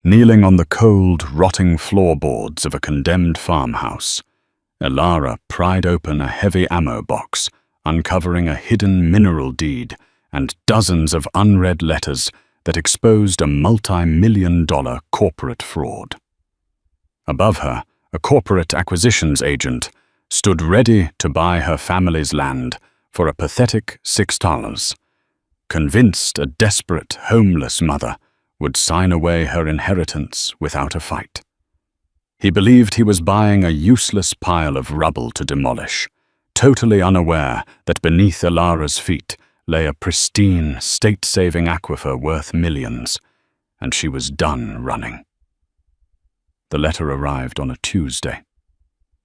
Kneeling on the cold, rotting floorboards of a condemned farmhouse, Elara pried open a heavy ammo box, uncovering a hidden mineral deed and dozens of unread letters that exposed a multi-million-dollar corporate fraud. Above her, a corporate acquisitions agent stood ready to buy her family's land for a pathetic $6, convinced a desperate, homeless mother would sign away her inheritance without a fight. He believed he was buying a useless pile of rubble to demolish, totally unaware that beneath Elara's feet lay a pristine, state-saving aquifer worth millions, and she was done running. The letter arrived on a Tuesday.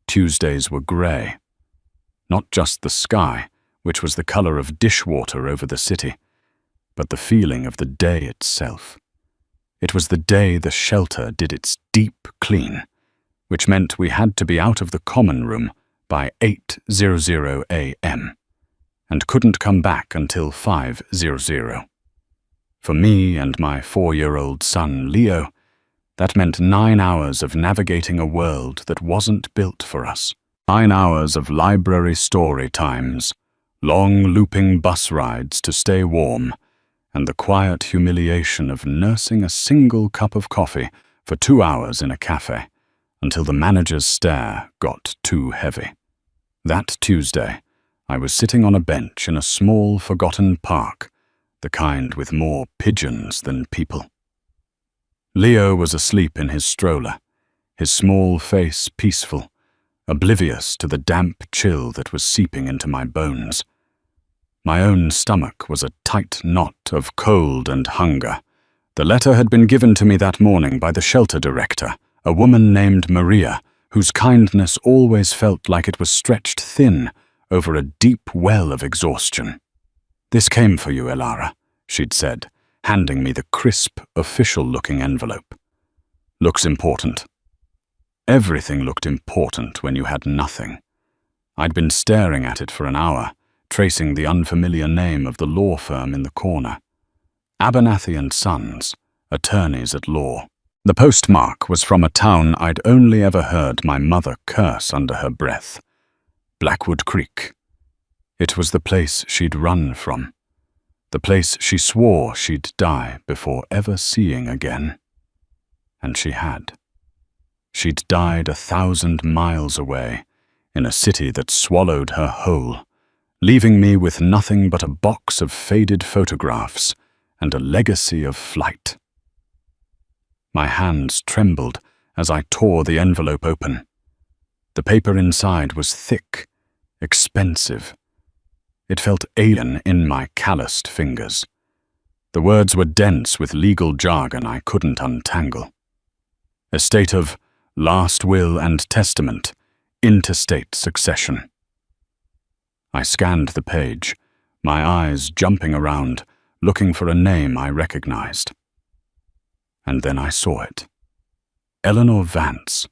Tuesdays were grey. Not just the sky, which was the colour of dishwater over the city, but the feeling of the day itself. It was the day the shelter did its deep clean, which meant we had to be out of the common room by 8:00 a.m. and couldn't come back until 5:00. For me and my 4-year-old son, Leo, that meant 9 hours of navigating a world that wasn't built for us. 9 hours of library story times, long looping bus rides to stay warm, and the quiet humiliation of nursing a single cup of coffee for 2 hours in a cafe until the manager's stare got too heavy. That Tuesday, I was sitting on a bench in a small, forgotten park, the kind with more pigeons than people. Leo was asleep in his stroller, his small face peaceful, oblivious to the damp chill that was seeping into my bones. My own stomach was a tight knot of cold and hunger. The letter had been given to me that morning by the shelter director, a woman named Maria, whose kindness always felt like it was stretched thin over a deep well of exhaustion. "This came for you, Elara," she'd said, handing me the crisp, official-looking envelope. "Looks important." Everything looked important when you had nothing. I'd been staring at it for an hour, tracing the unfamiliar name of the law firm in the corner. Abernathy and Sons, attorneys at law. The postmark was from a town I'd only ever heard my mother curse under her breath. Blackwood Creek. It was the place she'd run from. The place she swore she'd die before ever seeing again. And she had. She'd died 1,000 miles away, in a city that swallowed her whole, leaving me with nothing but a box of faded photographs and a legacy of flight. My hands trembled as I tore the envelope open. The paper inside was thick, expensive. It felt alien in my calloused fingers. The words were dense with legal jargon I couldn't untangle. Estate of last will and testament, interstate succession. I scanned the page, my eyes jumping around, looking for a name I recognized. And then I saw it. Eleanor Vance.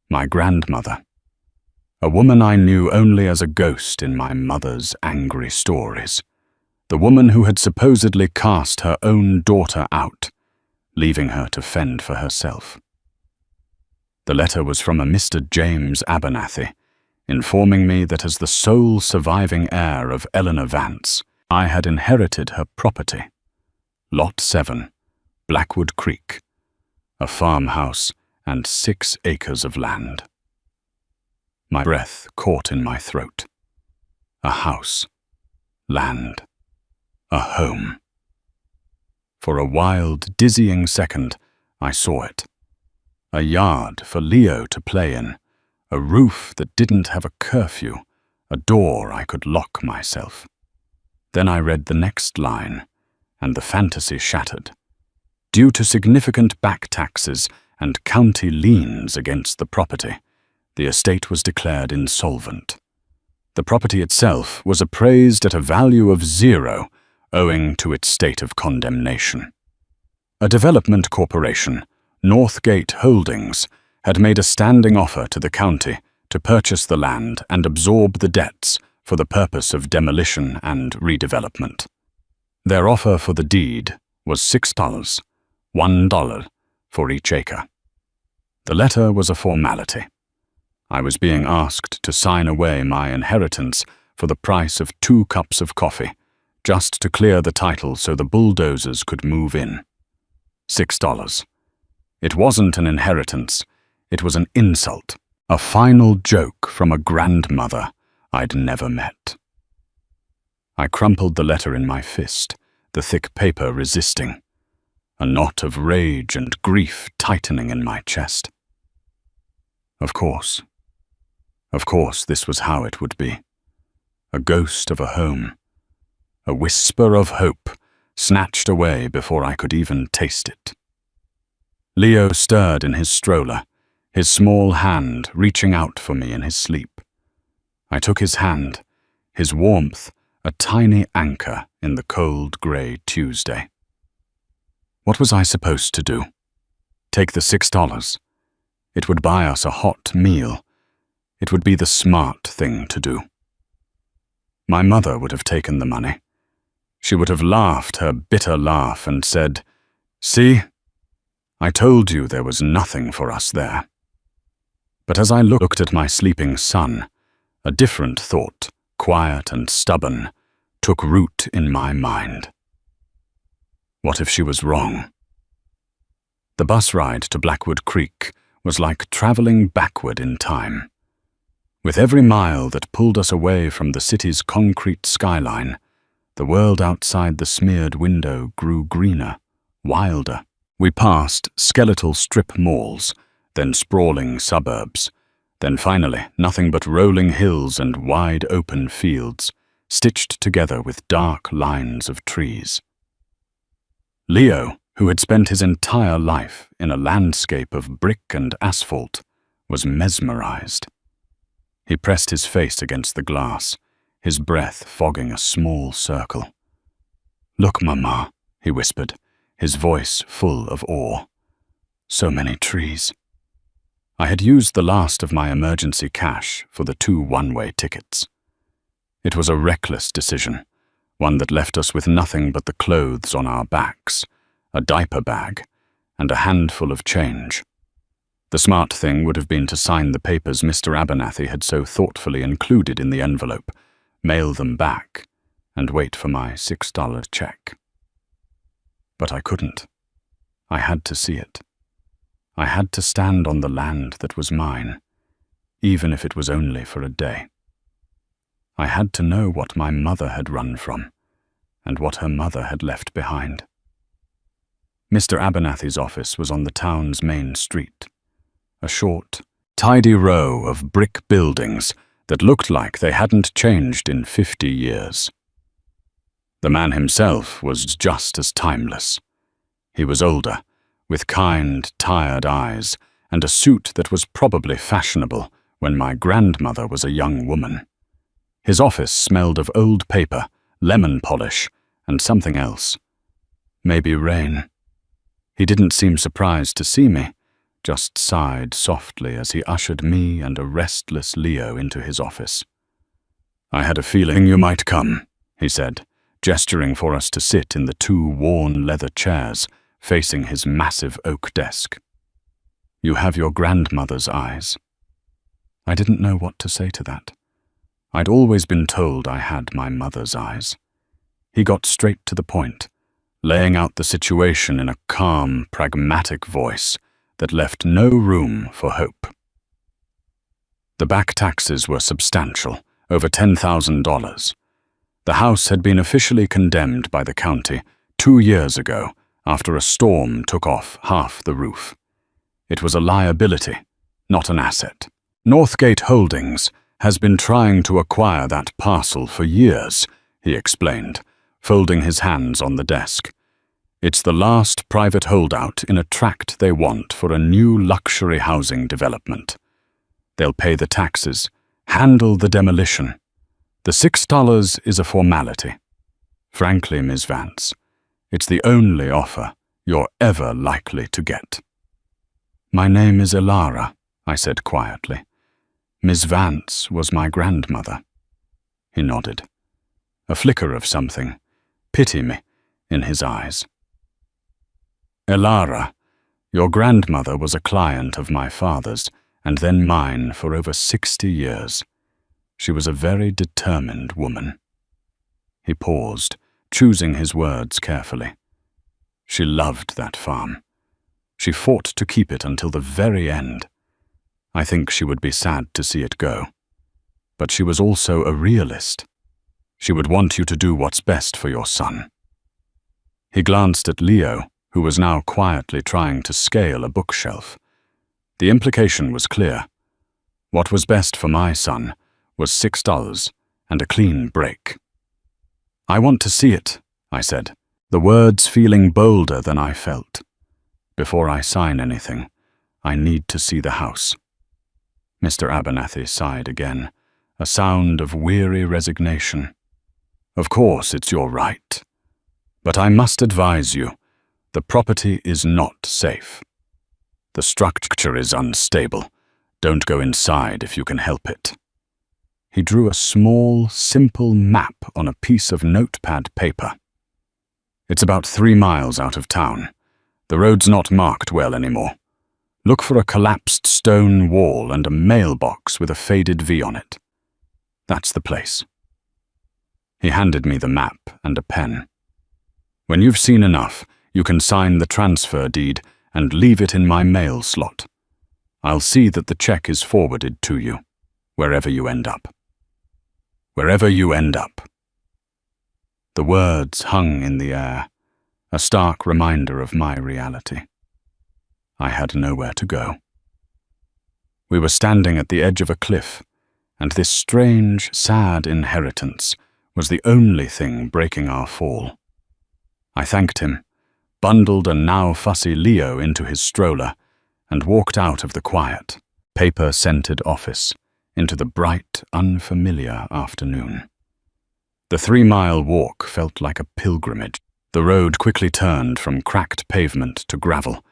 My grandmother. A woman I knew only as a ghost in my mother's angry stories. The woman who had supposedly cast her own daughter out, leaving her to fend for herself. The letter was from a Mr. James Abernathy, informing me that as the sole surviving heir of Eleanor Vance, I had inherited her property. Lot 7, Blackwood Creek, a farmhouse and 6 acres of land. My breath caught in my throat. A house, land, a home. For a wild, dizzying second, I saw it. A yard for Leo to play in, a roof that didn't have a curfew, a door I could lock myself. Then I read the next line, and the fantasy shattered. Due to significant back taxes and county liens against the property, the estate was declared insolvent. The property itself was appraised at a value of 0, owing to its state of condemnation. A development corporation, Northgate Holdings, had made a standing offer to the county to purchase the land and absorb the debts for the purpose of demolition and redevelopment. Their offer for the deed was $6, $1 for each acre. The letter was a formality. I was being asked to sign away my inheritance for the price of 2 cups of coffee, just to clear the title so the bulldozers could move in. $6. It wasn't an inheritance, it was an insult, a final joke from a grandmother I'd never met. I crumpled the letter in my fist, the thick paper resisting, a knot of rage and grief tightening in my chest. Of course, this was how it would be. A ghost of a home, a whisper of hope, snatched away before I could even taste it. Leo stirred in his stroller, his small hand reaching out for me in his sleep. I took his hand, his warmth a tiny anchor in the cold grey Tuesday. What was I supposed to do? Take the $6? It would buy us a hot meal. It would be the smart thing to do. My mother would have taken the money. She would have laughed her bitter laugh and said, "See? I told you there was nothing for us there." But as I looked at my sleeping son, a different thought, quiet and stubborn, took root in my mind. What if she was wrong? The bus ride to Blackwood Creek was like traveling backward in time. With every mile that pulled us away from the city's concrete skyline, the world outside the smeared window grew greener, wilder. We passed skeletal strip malls, then sprawling suburbs, then finally nothing but rolling hills and wide open fields, stitched together with dark lines of trees. Leo, who had spent his entire life in a landscape of brick and asphalt, was mesmerized. He pressed his face against the glass, his breath fogging a small circle. "Look, Mama," he whispered, his voice full of awe. "So many trees." I had used the last of my emergency cash for the 2 one-way tickets. It was a reckless decision, one that left us with nothing but the clothes on our backs, a diaper bag, and a handful of change. The smart thing would have been to sign the papers Mr. Abernathy had so thoughtfully included in the envelope, mail them back, and wait for my $6 check. But I couldn't. I had to see it. I had to stand on the land that was mine, even if it was only for a day. I had to know what my mother had run from, and what her mother had left behind. Mr. Abernathy's office was on the town's main street, a short, tidy row of brick buildings that looked like they hadn't changed in 50 years. The man himself was just as timeless. He was older, with kind, tired eyes, and a suit that was probably fashionable when my grandmother was a young woman. His office smelled of old paper, lemon polish, and something else. Maybe rain. He didn't seem surprised to see me, just sighed softly as he ushered me and a restless Leo into his office. "I had a feeling you might come," he said, gesturing for us to sit in the 2 worn leather chairs facing his massive oak desk. "You have your grandmother's eyes." I didn't know what to say to that. I'd always been told I had my mother's eyes. He got straight to the point, laying out the situation in a calm, pragmatic voice that left no room for hope. The back taxes were substantial, over $10,000. The house had been officially condemned by the county 2 years ago after a storm took off half the roof. It was a liability, not an asset. Northgate Holdings has been trying to acquire that parcel for years, he explained, folding his hands on the desk. It's the last private holdout in a tract they want for a new luxury housing development. They'll pay the taxes, handle the demolition. The $6 is a formality. Frankly, Ms. Vance, it's the only offer you're ever likely to get. "My name is Elara," I said quietly. "Miss Vance was my grandmother." He nodded, a flicker of something, pity me, in his eyes. "Elara, Your grandmother was a client of my father's, and then mine for over 60 years. She was a very determined woman." He paused, choosing his words carefully. "She loved that farm. She fought to keep it until the very end. I think she would be sad to see it go. But she was also a realist. She would want you to do what's best for your son." He glanced at Leo, who was now quietly trying to scale a bookshelf. The implication was clear. What was best for my son was $6 and a clean break. "I want to see it," I said, the words feeling bolder than I felt. "Before I sign anything, I need to see the house." Mr. Abernathy sighed again, a sound of weary resignation. "Of course it's your right. But I must advise you, the property is not safe. The structure is unstable. Don't go inside if you can help it." He drew a small, simple map on a piece of notepad paper. "It's about 3 miles out of town. The road's not marked well anymore. Look for a collapsed stone wall and a mailbox with a faded V on it. That's the place." He handed me the map and a pen. "When you've seen enough, you can sign the transfer deed and leave it in my mail slot. I'll see that the check is forwarded to you, wherever you end up. Wherever you end up." The words hung in the air, a stark reminder of my reality. I had nowhere to go. We were standing at the edge of a cliff, and this strange, sad inheritance was the only thing breaking our fall. I thanked him, bundled a now fussy Leo into his stroller, and walked out of the quiet, paper-scented office into the bright, unfamiliar afternoon. The 3-mile walk felt like a pilgrimage. The road quickly turned from cracked pavement to gravel,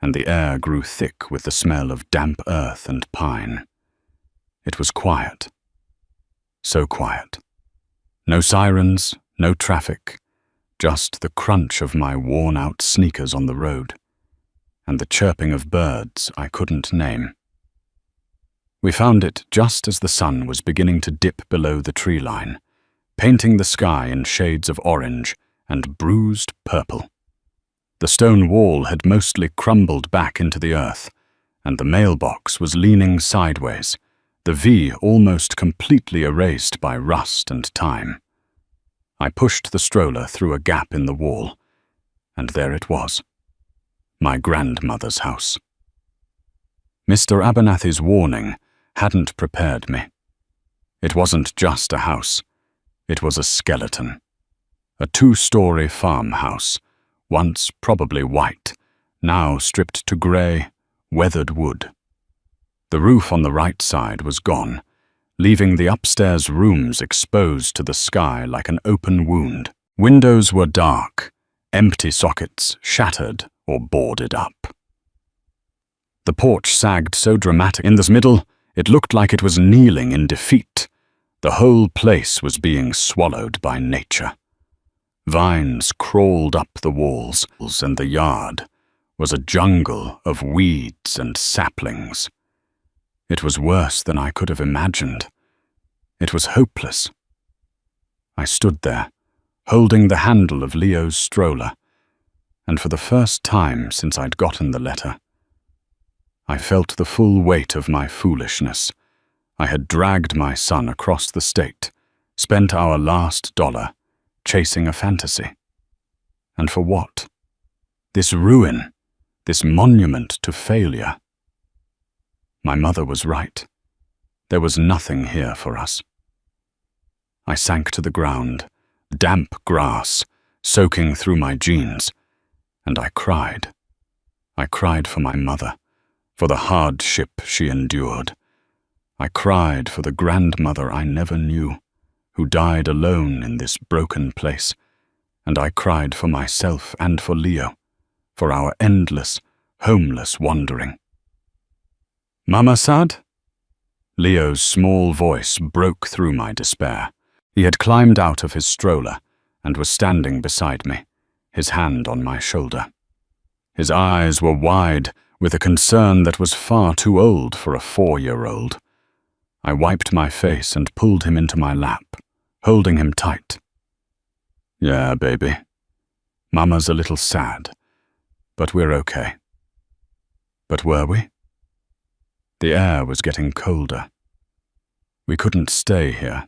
and the air grew thick with the smell of damp earth and pine. It was quiet. So quiet. No sirens, no traffic, just the crunch of my worn-out sneakers on the road, and the chirping of birds I couldn't name. We found it just as the sun was beginning to dip below the tree line, painting the sky in shades of orange and bruised purple. The stone wall had mostly crumbled back into the earth, and the mailbox was leaning sideways, the V almost completely erased by rust and time. I pushed the stroller through a gap in the wall, and there it was, my grandmother's house. Mr. Abernathy's warning hadn't prepared me. It wasn't just a house, it was a skeleton. A 2-story farmhouse, once probably white, now stripped to grey, weathered wood. The roof on the right side was gone, leaving the upstairs rooms exposed to the sky like an open wound. Windows were dark, empty sockets shattered or boarded up. The porch sagged so dramatic in the middle, it looked like it was kneeling in defeat. The whole place was being swallowed by nature. Vines crawled up the walls, and the yard was a jungle of weeds and saplings. It was worse than I could have imagined. It was hopeless. I stood there, holding the handle of Leo's stroller, and for the first time since I'd gotten the letter, I felt the full weight of my foolishness. I had dragged my son across the state, spent our last dollar, chasing a fantasy. And for what? This ruin, this monument to failure. My mother was right. There was nothing here for us. I sank to the ground, damp grass soaking through my jeans, and I cried. I cried for my mother, for the hardship she endured. I cried for the grandmother I never knew, who died alone in this broken place, and I cried for myself and for Leo, for our endless, homeless wandering. "Mama Sad?" Leo's small voice broke through my despair. He had climbed out of his stroller and was standing beside me, his hand on my shoulder. His eyes were wide with a concern that was far too old for a 4-year-old. I wiped my face and pulled him into my lap, holding him tight. "Yeah, baby. Mama's a little sad, but we're okay." But were we? The air was getting colder. We couldn't stay here.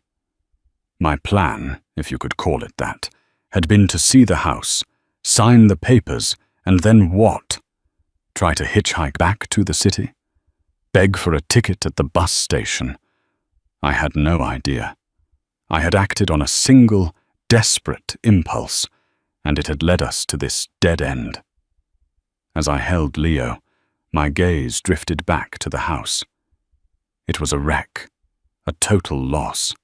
My plan, if you could call it that, had been to see the house, sign the papers, and then what? Try to hitchhike back to the city? Beg for a ticket at the bus station? I had no idea. I had acted on a single, desperate impulse, and it had led us to this dead end. As I held Leo, my gaze drifted back to the house. It was a wreck, a total loss.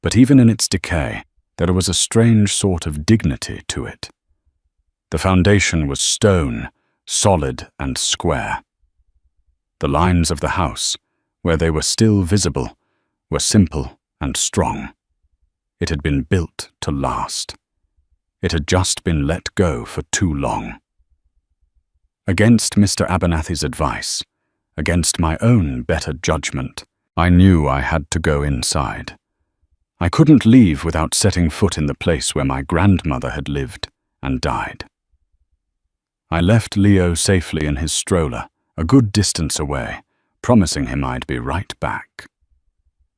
But even in its decay, there was a strange sort of dignity to it. The foundation was stone, solid and square. The lines of the house, where they were still visible, were simple and strong. It had been built to last. It had just been let go for too long. Against Mr. Abernathy's advice, against my own better judgment, I knew I had to go inside. I couldn't leave without setting foot in the place where my grandmother had lived and died. I left Leo safely in his stroller, a good distance away, promising him I'd be right back.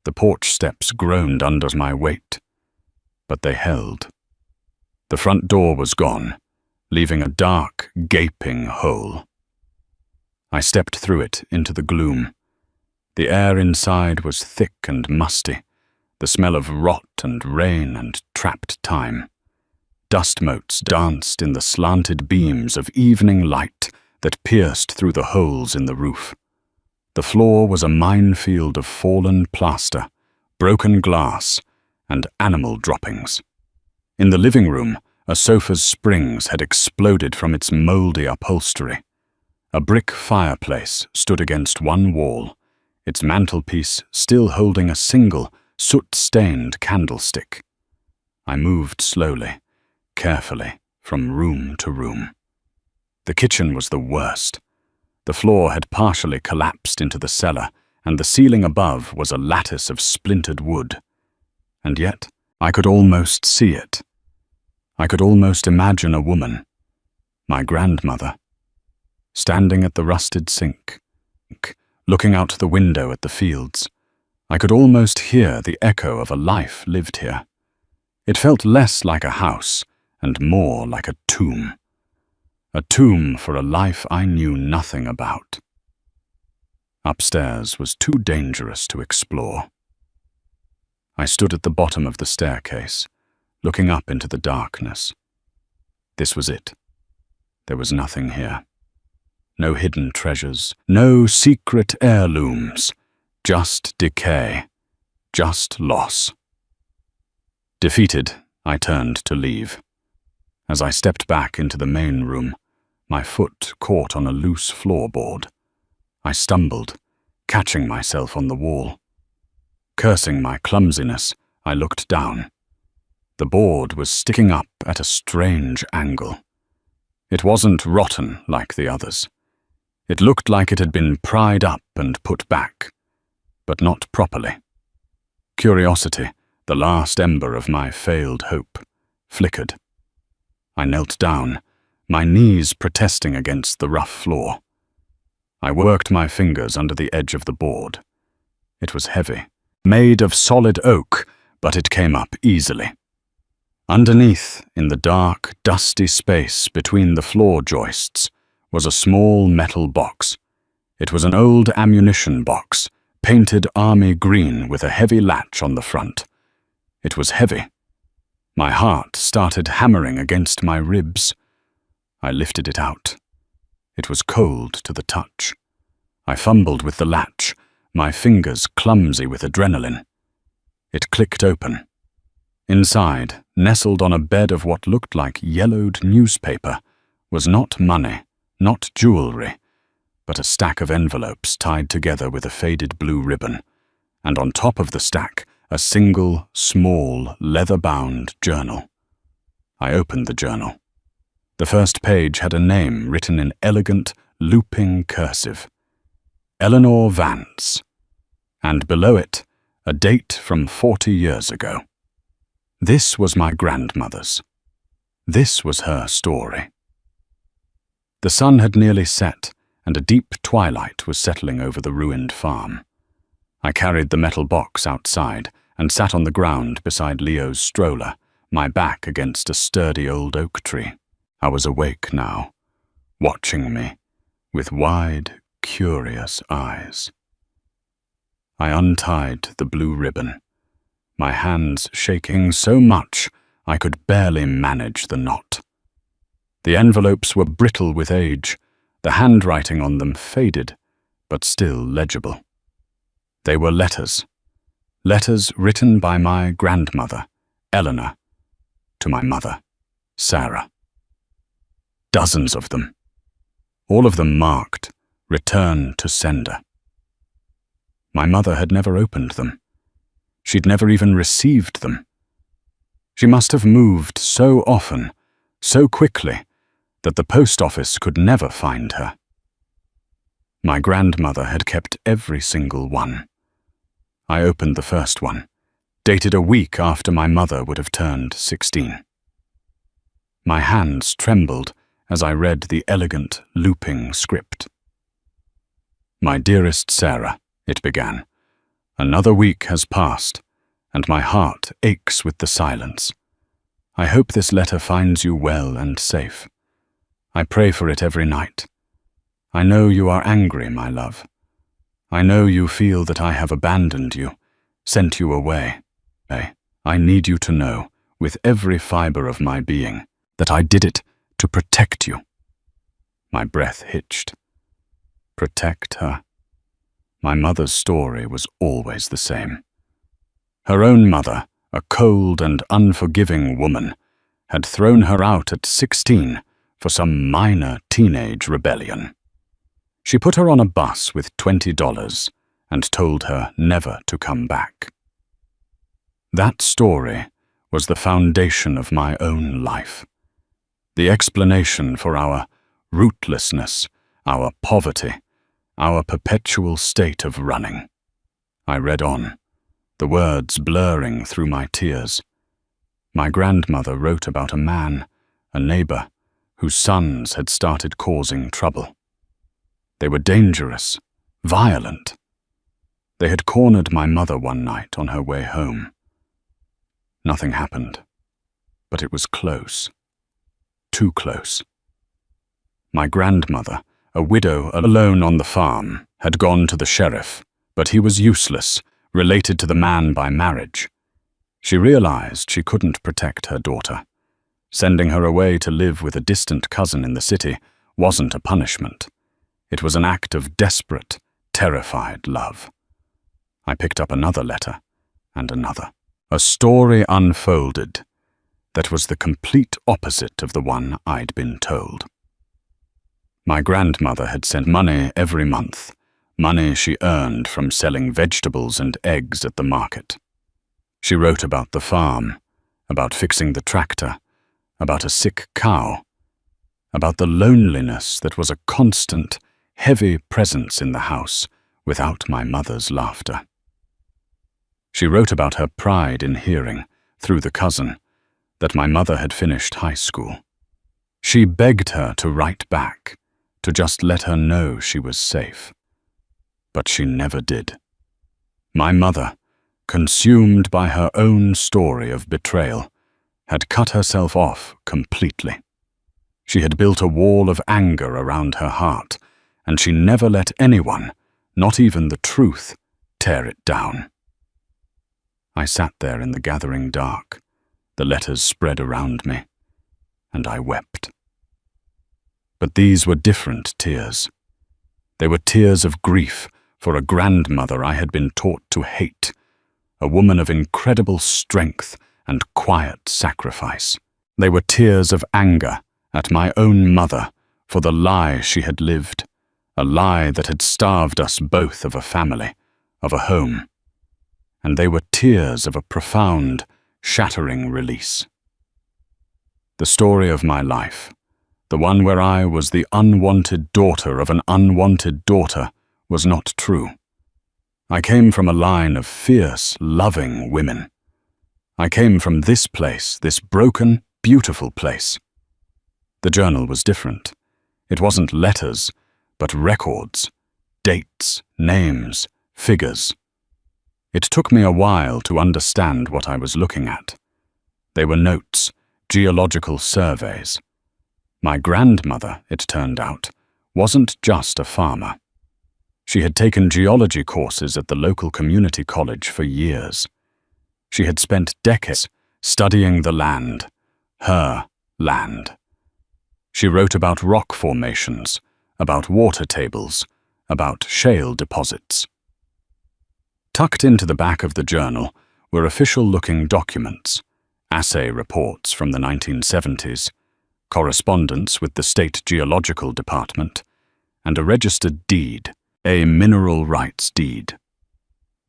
The porch steps groaned under my weight, but they held. The front door was gone, leaving a dark, gaping hole. I stepped through it into the gloom. The air inside was thick and musty, the smell of rot and rain and trapped time. Dust motes danced in the slanted beams of evening light that pierced through the holes in the roof. The floor was a minefield of fallen plaster, broken glass, and animal droppings. In the living room, a sofa's springs had exploded from its mouldy upholstery. A brick fireplace stood against one wall, its mantelpiece still holding a single, soot-stained candlestick. I moved slowly, carefully, from room to room. The kitchen was the worst. The floor had partially collapsed into the cellar, and the ceiling above was a lattice of splintered wood. And yet, I could almost see it. I could almost imagine a woman, my grandmother, standing at the rusted sink, looking out the window at the fields. I could almost hear the echo of a life lived here. It felt less like a house and more like a tomb for a life I knew nothing about. Upstairs was too dangerous to explore. I stood at the bottom of the staircase, looking up into the darkness. This was it. There was nothing here. No hidden treasures, no secret heirlooms, just decay, just loss. Defeated, I turned to leave. As I stepped back into the main room, my foot caught on a loose floorboard. I stumbled, catching myself on the wall. Cursing my clumsiness, I looked down. The board was sticking up at a strange angle. It wasn't rotten like the others. It looked like it had been pried up and put back, but not properly. Curiosity, the last ember of my failed hope, flickered. I knelt down, my knees protesting against the rough floor. I worked my fingers under the edge of the board. It was heavy, made of solid oak, but it came up easily. Underneath, in the dark, dusty space between the floor joists, was a small metal box. It was an old ammunition box, painted army green with a heavy latch on the front. It was heavy. My heart started hammering against my ribs. I lifted it out. It was cold to the touch. I fumbled with the latch, my fingers clumsy with adrenaline. It clicked open. Inside, nestled on a bed of what looked like yellowed newspaper, was not money, not jewelry, but a stack of envelopes tied together with a faded blue ribbon, and on top of the stack, a single, small, leather-bound journal. I opened the journal. The first page had a name written in elegant, looping cursive. Eleanor Vance. And below it, a date from 40 years ago. This was my grandmother's. This was her story. The sun had nearly set, and a deep twilight was settling over the ruined farm. I carried the metal box outside and sat on the ground beside Leo's stroller, my back against a sturdy old oak tree. I was awake now, watching me with wide, curious eyes. I untied the blue ribbon, my hands shaking so much I could barely manage the knot. The envelopes were brittle with age, the handwriting on them faded, but still legible. They were letters. Letters written by my grandmother, Eleanor, to my mother, Sarah. Dozens of them. All of them marked, "Return to sender." My mother had never opened them. She'd never even received them. She must have moved so often, so quickly, that the post office could never find her. My grandmother had kept every single one. I opened the first one, dated a week after my mother would have turned 16. My hands trembled as I read the elegant, looping script. "My dearest Sarah," it began, "another week has passed, and my heart aches with the silence. I hope this letter finds you well and safe. I pray for it every night. I know you are angry, my love. I know you feel that I have abandoned you, sent you away. I need you to know, with every fiber of my being, that I did it to protect you." My breath hitched. Protect her. My mother's story was always the same. Her own mother, a cold and unforgiving woman, had thrown her out at 16 for some minor teenage rebellion. She put her on a bus with $20 and told her never to come back. That story was the foundation of my own life, the explanation for our rootlessness, our poverty, our perpetual state of running. I read on, the words blurring through my tears. My grandmother wrote about a man, a neighbor, whose sons had started causing trouble. They were dangerous, violent. They had cornered my mother one night on her way home. Nothing happened, but it was close. Too close. My grandmother, a widow alone on the farm, had gone to the sheriff, but he was useless, related to the man by marriage. She realized she couldn't protect her daughter. Sending her away to live with a distant cousin in the city wasn't a punishment. It was an act of desperate, terrified love. I picked up another letter, and another. A story unfolded that was the complete opposite of the one I'd been told. My grandmother had sent money every month, money she earned from selling vegetables and eggs at the market. She wrote about the farm, about fixing the tractor, about a sick cow, about the loneliness that was a constant, heavy presence in the house without my mother's laughter. She wrote about her pride in hearing, through the cousin, that my mother had finished high school. She begged her to write back, to just let her know she was safe. But she never did. My mother, consumed by her own story of betrayal, had cut herself off completely. She had built a wall of anger around her heart, and she never let anyone, not even the truth, tear it down. I sat there in the gathering dark, the letters spread around me, and I wept. But these were different tears. They were tears of grief for a grandmother I had been taught to hate, a woman of incredible strength and quiet sacrifice. They were tears of anger at my own mother for the lie she had lived, a lie that had starved us both of a family, of a home. And they were tears of a profound, shattering release. The story of my life, the one where I was the unwanted daughter of an unwanted daughter, was not true. I came from a line of fierce, loving women. I came from this place, this broken, beautiful place. The journal was different. It wasn't letters, but records, dates, names, figures. It took me a while to understand what I was looking at. They were notes, geological surveys. My grandmother, it turned out, wasn't just a farmer. She had taken geology courses at the local community college for years. She had spent decades studying the land, her land. She wrote about rock formations, about water tables, about shale deposits. Tucked into the back of the journal were official-looking documents, assay reports from the 1970s, correspondence with the State Geological Department, and a registered deed, a mineral rights deed.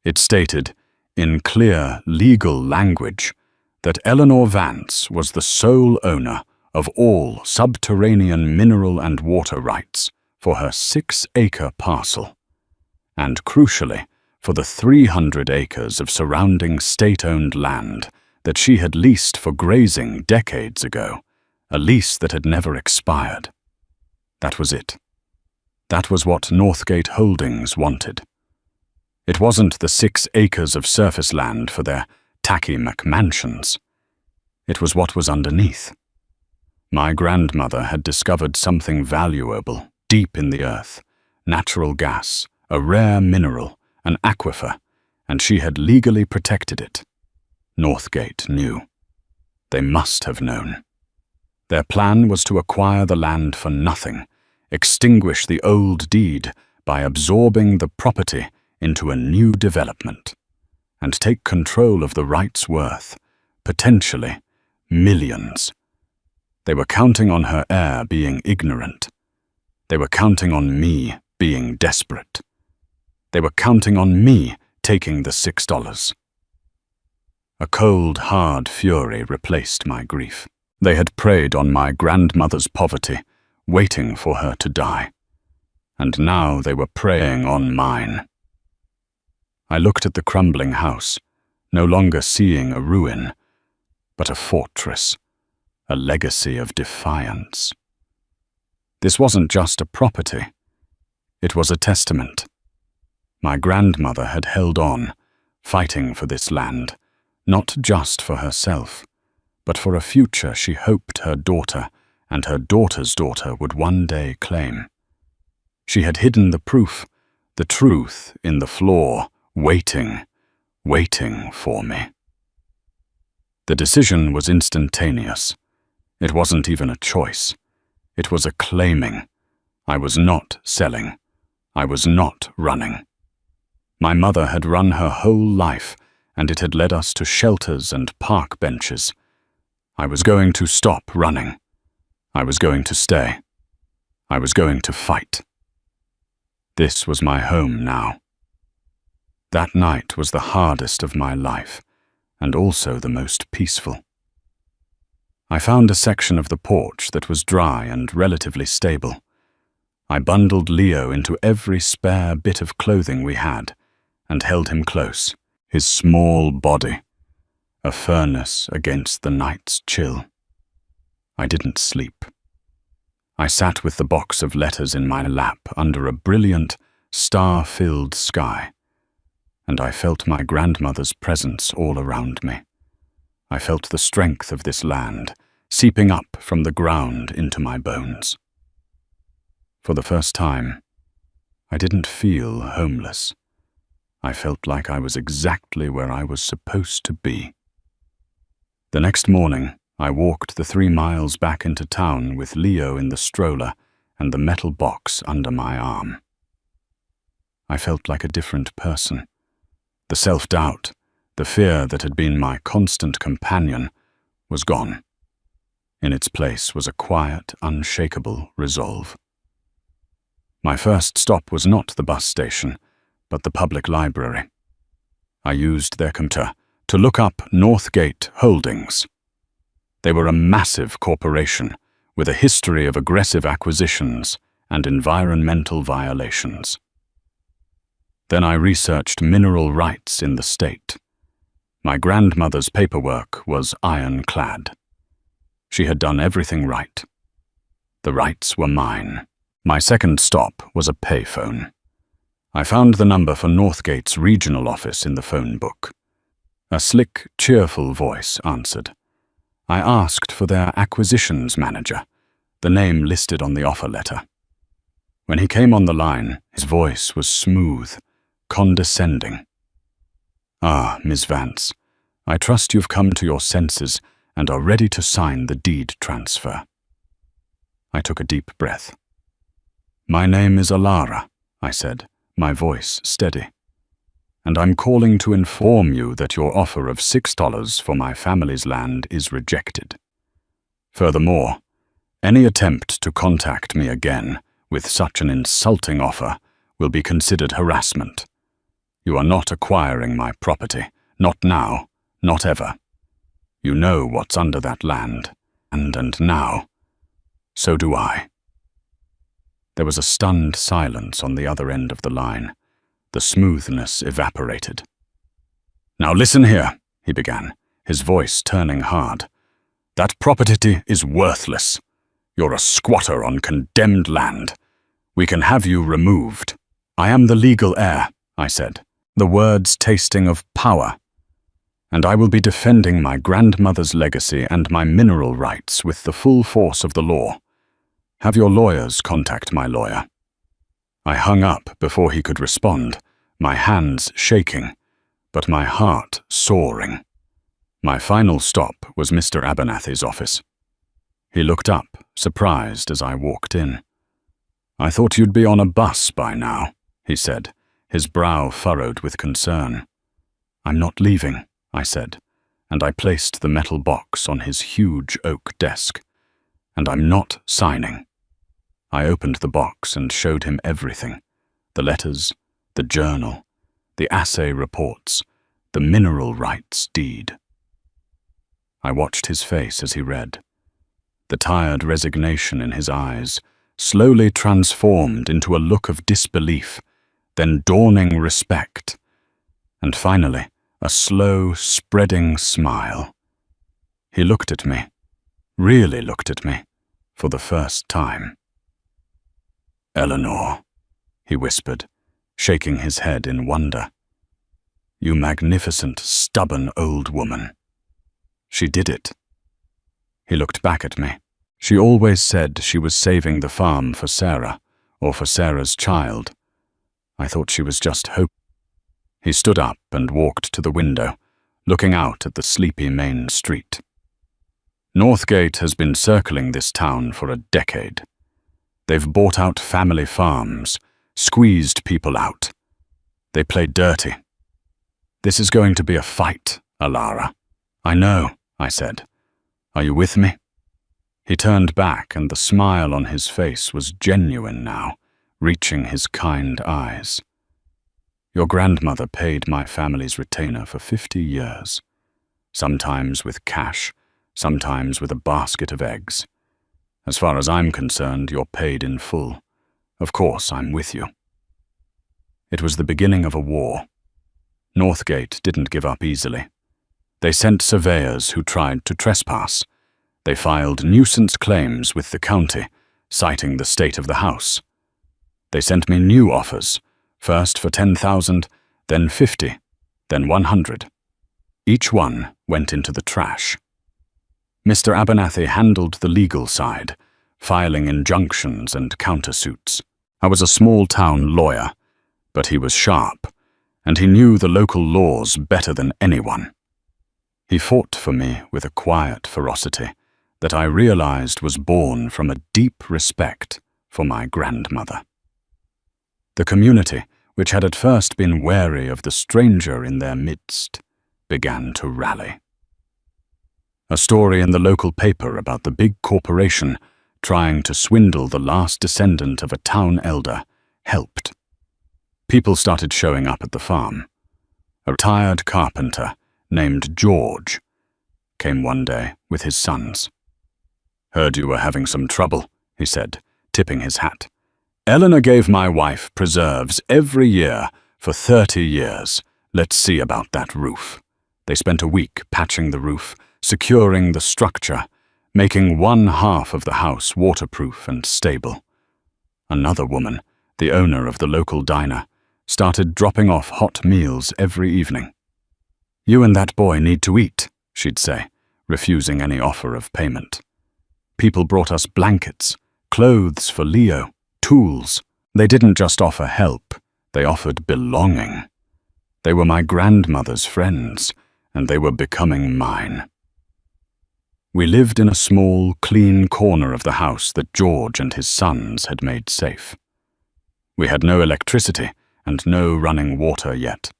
It stated, in clear legal language, that Eleanor Vance was the sole owner of all subterranean mineral and water rights for her 6-acre parcel, and crucially, for the 300 acres of surrounding state-owned land that she had leased for grazing decades ago, a lease that had never expired. That was it. That was what Northgate Holdings wanted. It wasn't the 6 acres of surface land for their tacky McMansions. It was what was underneath. My grandmother had discovered something valuable deep in the earth, natural gas, a rare mineral, an aquifer, and she had legally protected it. Northgate knew. They must have known. Their plan was to acquire the land for nothing, extinguish the old deed by absorbing the property into a new development, and take control of the rights worth, potentially, millions. They were counting on her heir being ignorant. They were counting on me being desperate. They were counting on me taking the $6. A cold, hard fury replaced my grief. They had preyed on my grandmother's poverty, waiting for her to die. And now they were preying on mine. I looked at the crumbling house, no longer seeing a ruin, but a fortress, a legacy of defiance. This wasn't just a property. It was a testament. My grandmother had held on, fighting for this land, not just for herself, but for a future she hoped her daughter and her daughter's daughter would one day claim. She had hidden the proof, the truth in the floor, waiting for me. The decision was instantaneous. It wasn't even a choice. It was a claiming. I was not selling. I was not running. My mother had run her whole life, and it had led us to shelters and park benches. I was going to stop running. I was going to stay. I was going to fight. This was my home now. That night was the hardest of my life, and also the most peaceful. I found a section of the porch that was dry and relatively stable. I bundled Leo into every spare bit of clothing we had, and held him close, his small body, a furnace against the night's chill. I didn't sleep. I sat with the box of letters in my lap under a brilliant, star-filled sky, and I felt my grandmother's presence all around me. I felt the strength of this land seeping up from the ground into my bones. For the first time, I didn't feel homeless. I felt like I was exactly where I was supposed to be. The next morning, I walked the 3 miles back into town with Leo in the stroller and the metal box under my arm. I felt like a different person. The self-doubt, the fear that had been my constant companion, was gone. In its place was a quiet, unshakable resolve. My first stop was not the bus station, but the public library. I used their computer to look up Northgate Holdings. They were a massive corporation with a history of aggressive acquisitions and environmental violations. Then I researched mineral rights in the state. My grandmother's paperwork was ironclad. She had done everything right. The rights were mine. My second stop was a payphone. I found the number for Northgate's regional office in the phone book. A slick, cheerful voice answered. I asked for their acquisitions manager, the name listed on the offer letter. When he came on the line, his voice was smooth, condescending. Ah, Miss Vance, I trust you've come to your senses and are ready to sign the deed transfer. I took a deep breath. My name is Alara, I said, my voice steady. And I'm calling to inform you that your offer of $6 for my family's land is rejected. Furthermore, any attempt to contact me again with such an insulting offer will be considered harassment. You are not acquiring my property, not now, not ever. You know what's under that land, and now, so do I. There was a stunned silence on the other end of the line. The smoothness evaporated. Now listen here, he began, his voice turning hard. That property is worthless. You're a squatter on condemned land. We can have you removed. I am the legal heir, I said, the words tasting of power. And I will be defending my grandmother's legacy and my mineral rights with the full force of the law. Have your lawyers contact my lawyer. I hung up before he could respond, my hands shaking, but my heart soaring. My final stop was Mr. Abernathy's office. He looked up, surprised as I walked in. I thought you'd be on a bus by now, he said, his brow furrowed with concern. I'm not leaving, I said, and I placed the metal box on his huge oak desk. And I'm not signing. I opened the box and showed him everything. The letters, the journal, the assay reports, the mineral rights deed. I watched his face as he read. The tired resignation in his eyes slowly transformed into a look of disbelief, then dawning respect, and finally a slow, spreading smile. He looked at me, really looked at me, for the first time. Eleanor, he whispered, shaking his head in wonder. You magnificent, stubborn old woman. She did it. He looked back at me. She always said she was saving the farm for Sarah, or for Sarah's child. I thought she was just hope. He stood up and walked to the window, looking out at the sleepy main street. Northgate has been circling this town for a decade. They've bought out family farms, squeezed people out. They play dirty. This is going to be a fight, Alara. I know, I said. Are you with me? He turned back, and the smile on his face was genuine now, reaching his kind eyes. Your grandmother paid my family's retainer for 50 years, sometimes with cash, sometimes with a basket of eggs. As far as I'm concerned, you're paid in full. Of course, I'm with you. It was the beginning of a war. Northgate didn't give up easily. They sent surveyors who tried to trespass. They filed nuisance claims with the county, citing the state of the house. They sent me new offers, first for 10,000, then 50, then 100. Each one went into the trash. Mr. Abernathy handled the legal side, filing injunctions and countersuits. I was a small-town lawyer, but he was sharp, and he knew the local laws better than anyone. He fought for me with a quiet ferocity that I realized was born from a deep respect for my grandmother. The community, which had at first been wary of the stranger in their midst, began to rally. A story in the local paper about the big corporation trying to swindle the last descendant of a town elder helped. People started showing up at the farm. A retired carpenter named George came one day with his sons. "Heard you were having some trouble," he said, tipping his hat. "Eleanor gave my wife preserves every year for 30 years. Let's see about that roof." They spent a week patching the roof, securing the structure, making one half of the house waterproof and stable. Another woman, the owner of the local diner, started dropping off hot meals every evening. "You and that boy need to eat," she'd say, refusing any offer of payment. People brought us blankets, clothes for Leo, tools. They didn't just offer help, they offered belonging. They were my grandmother's friends, and they were becoming mine. We lived in a small, clean corner of the house that George and his sons had made safe. We had no electricity and no running water yet,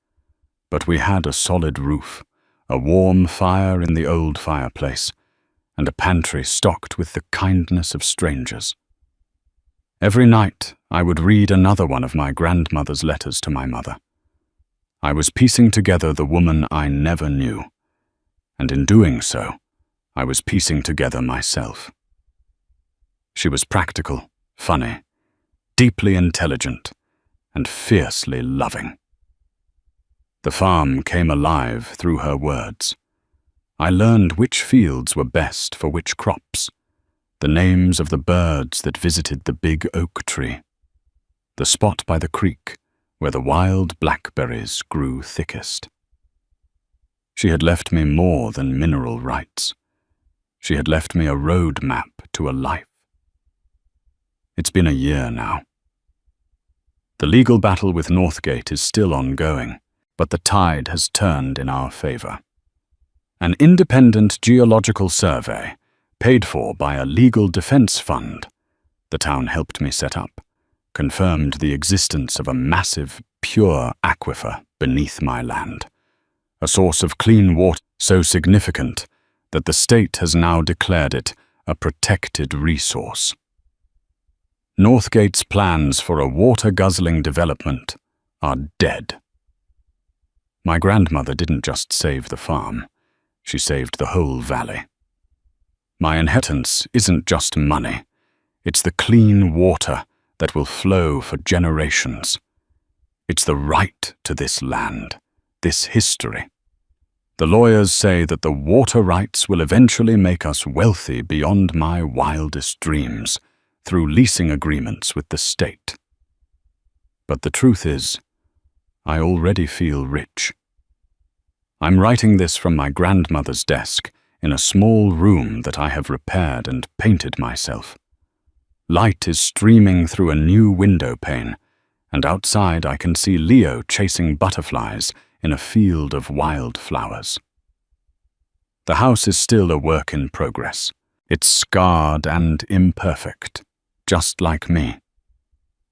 but we had a solid roof, a warm fire in the old fireplace, and a pantry stocked with the kindness of strangers. Every night I would read another one of my grandmother's letters to my mother. I was piecing together the woman I never knew, and in doing so, I was piecing together myself. She was practical, funny, deeply intelligent, and fiercely loving. The farm came alive through her words. I learned which fields were best for which crops, the names of the birds that visited the big oak tree, the spot by the creek where the wild blackberries grew thickest. She had left me more than mineral rights. She had left me a road map to a life. It's been a year now. The legal battle with Northgate is still ongoing, but the tide has turned in our favor. An independent geological survey, paid for by a legal defense fund, the town helped me set up, confirmed the existence of a massive, pure aquifer beneath my land, a source of clean water so significant that the state has now declared it a protected resource. Northgate's plans for a water-guzzling development are dead. My grandmother didn't just save the farm, she saved the whole valley. My inheritance isn't just money, it's the clean water that will flow for generations. It's the right to this land, this history. The lawyers say that the water rights will eventually make us wealthy beyond my wildest dreams through leasing agreements with the state. But the truth is, I already feel rich. I'm writing this from my grandmother's desk in a small room that I have repaired and painted myself. Light is streaming through a new window pane, and outside I can see Leo chasing butterflies in a field of wildflowers. The house is still a work in progress. It's scarred and imperfect, just like me.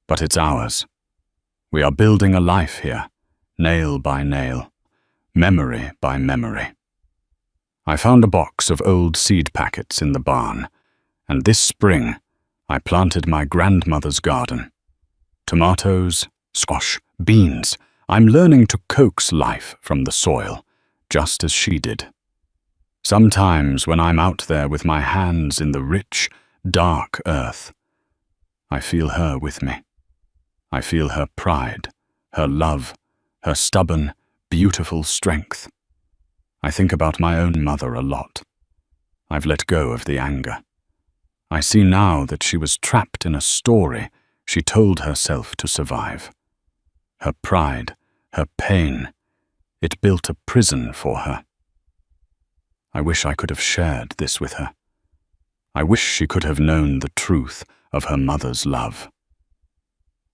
But it's ours. We are building a life here, nail by nail, memory by memory. I found a box of old seed packets in the barn, and this spring I planted my grandmother's garden. Tomatoes, squash, beans. I'm learning to coax life from the soil, just as she did. Sometimes when I'm out there with my hands in the rich, dark earth, I feel her with me. I feel her pride, her love, her stubborn, beautiful strength. I think about my own mother a lot. I've let go of the anger. I see now that she was trapped in a story she told herself to survive. Her pride, her pain, it built a prison for her. I wish I could have shared this with her. I wish she could have known the truth of her mother's love.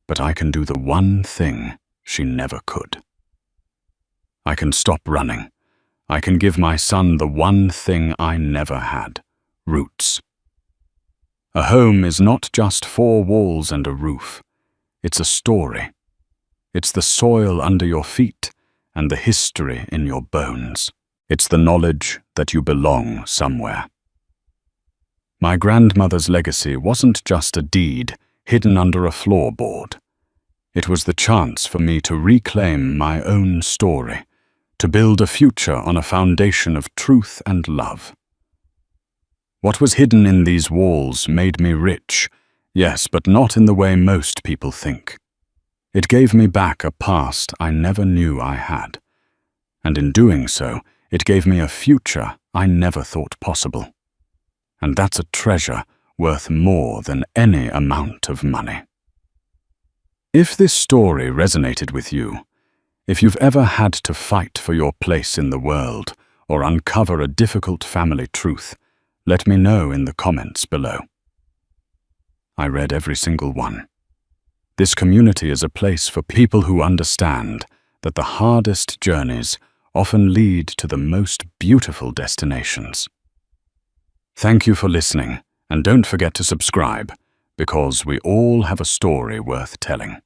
But I can do the one thing she never could. I can stop running. I can give my son the one thing I never had, roots. A home is not just four walls and a roof. It's a story. It's the soil under your feet and the history in your bones. It's the knowledge that you belong somewhere. My grandmother's legacy wasn't just a deed hidden under a floorboard. It was the chance for me to reclaim my own story, to build a future on a foundation of truth and love. What was hidden in these walls made me rich, yes, but not in the way most people think. It gave me back a past I never knew I had. And in doing so, it gave me a future I never thought possible. And that's a treasure worth more than any amount of money. If this story resonated with you, if you've ever had to fight for your place in the world or uncover a difficult family truth, let me know in the comments below. I read every single one. This community is a place for people who understand that the hardest journeys often lead to the most beautiful destinations. Thank you for listening, and don't forget to subscribe, because we all have a story worth telling.